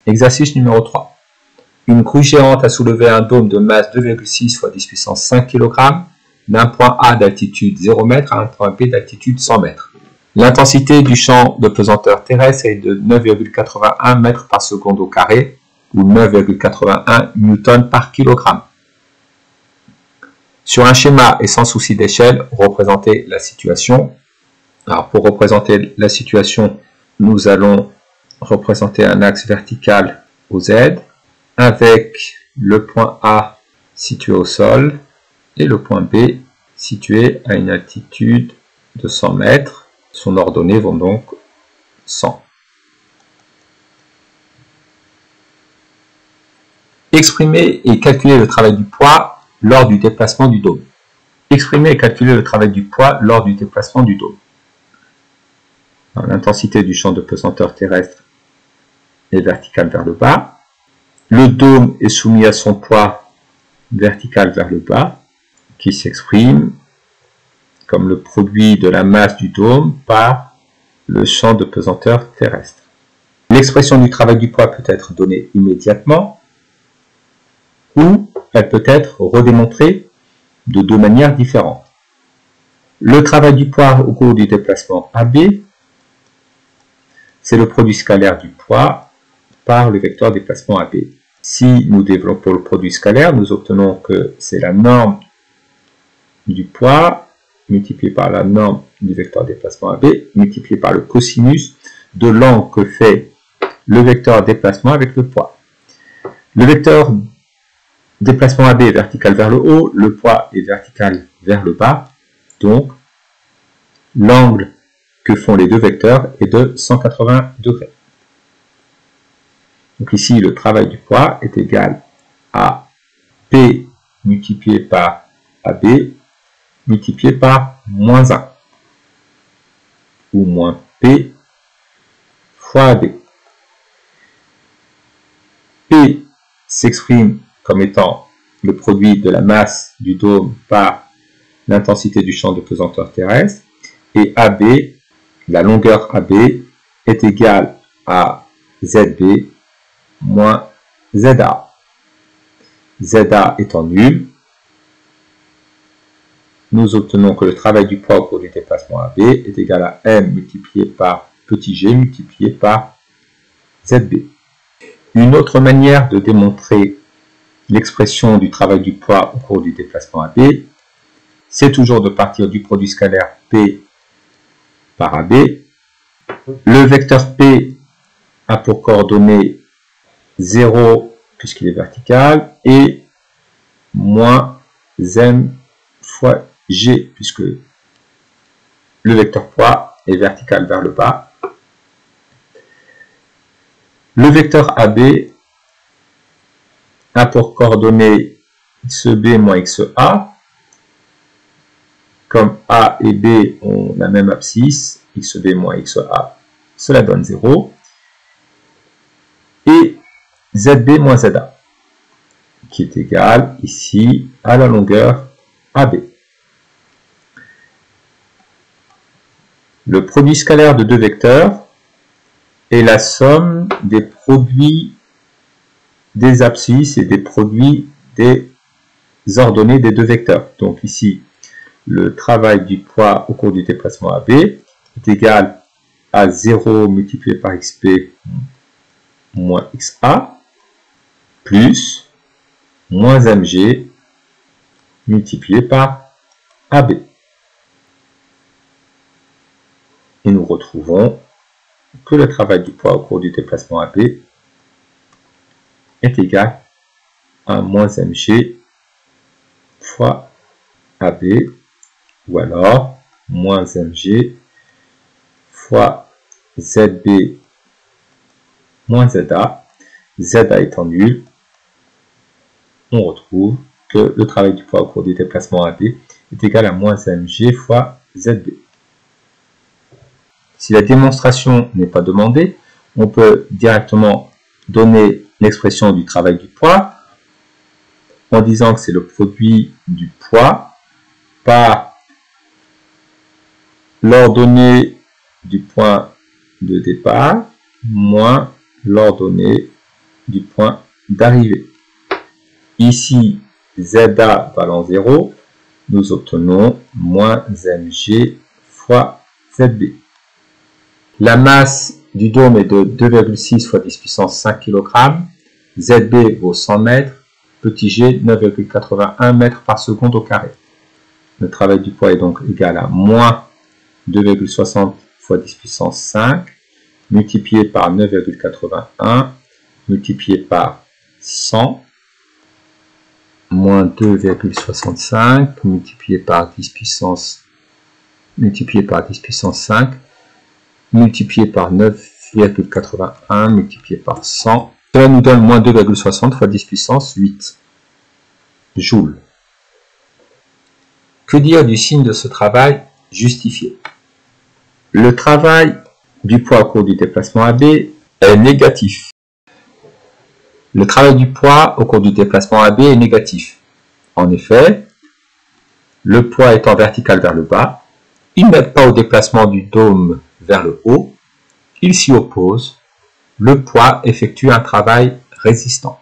Exercice numéro 3. Une grue géante a soulevé un dôme de masse 2,6 fois 10 puissance 5 kg d'un point A d'altitude 0 m à un point B d'altitude 100 m. L'intensité du champ de pesanteur terrestre est de 9,81 mètres par seconde au carré ou 9,81 newtons par kilogramme. Sur un schéma et sans souci d'échelle, représentez la situation. Alors pour représenter la situation, nous allons représenter un axe vertical au Z avec le point A situé au sol et le point B situé à une altitude de 100 mètres. Son ordonnées vont donc 100. Exprimer et calculer le travail du poids lors du déplacement du dôme. Exprimer et calculer le travail du poids lors du déplacement du dôme. L'intensité du champ de pesanteur terrestre est verticale vers le bas. Le dôme est soumis à son poids vertical vers le bas, qui s'exprime comme le produit de la masse du dôme par le champ de pesanteur terrestre. L'expression du travail du poids peut être donnée immédiatement ou elle peut être redémontrée de deux manières différentes. Le travail du poids au cours du déplacement AB, c'est le produit scalaire du poids par le vecteur déplacement AB. Si nous développons le produit scalaire, nous obtenons que c'est la norme du poids multiplié par la norme du vecteur déplacement AB multiplié par le cosinus de l'angle que fait le vecteur déplacement avec le poids. Le vecteur déplacement AB est vertical vers le haut, le poids est vertical vers le bas, donc l'angle que font les deux vecteurs est de 180 degrés. Donc ici, le travail du poids est égal à P multiplié par AB multiplié par moins 1 ou moins P fois AB. P s'exprime comme étant le produit de la masse du dôme par l'intensité du champ de pesanteur terrestre et AB, la longueur AB, est égale à ZB moins ZA. ZA étant nul, nous obtenons que le travail du poids au cours du déplacement AB est égal à M multiplié par petit g multiplié par ZB. Une autre manière de démontrer l'expression du travail du poids au cours du déplacement AB, c'est toujours de partir du produit scalaire P par AB. Le vecteur P a pour coordonnées 0 puisqu'il est vertical et moins M fois G puisque le vecteur poids est vertical vers le bas. Le vecteur AB a pour coordonnées XB moins XA. Comme A et B ont la même abscisse, XB moins XA, cela donne 0. Et ZB moins ZA, qui est égal ici à la longueur AB. Le produit scalaire de deux vecteurs est la somme des produits des abscisses et des produits des ordonnées des deux vecteurs. Donc ici, le travail du poids au cours du déplacement AB est égal à 0 multiplié par XP moins XA plus moins MG multiplié par AB. Et nous retrouvons que le travail du poids au cours du déplacement AB est égal à moins MG fois AB ou alors moins MG fois ZB moins ZA. ZA étant nul, on retrouve que le travail du poids au cours du déplacement AB est égal à moins MG fois ZB. Si la démonstration n'est pas demandée, on peut directement donner l'expression du travail du poids en disant que c'est le produit du poids par l'ordonnée du point de départ moins l'ordonnée du point d'arrivée. Ici, ZA valant 0, nous obtenons moins mg fois ZB. La masse du dôme est de 2,6 fois 10 puissance 5 kg. ZB vaut 100 mètres. Petit g, 9,81 mètres par seconde au carré. Le travail du poids est donc égal à moins 2,60 fois 10 puissance 5 multiplié par 9,81 multiplié par 100 moins 2,65 multiplié par 10 puissance 5 multiplié par 9,81 multiplié par 100. Cela nous donne moins 2,60 fois 10 puissance 8 joules. Que dire du signe de ce travail justifié? Le travail du poids au cours du déplacement AB est négatif. Le travail du poids au cours du déplacement AB est négatif. En effet, le poids étant vertical vers le bas, il n'aide pas au déplacement du dôme vers le haut, il s'y oppose. Le poids effectue un travail résistant.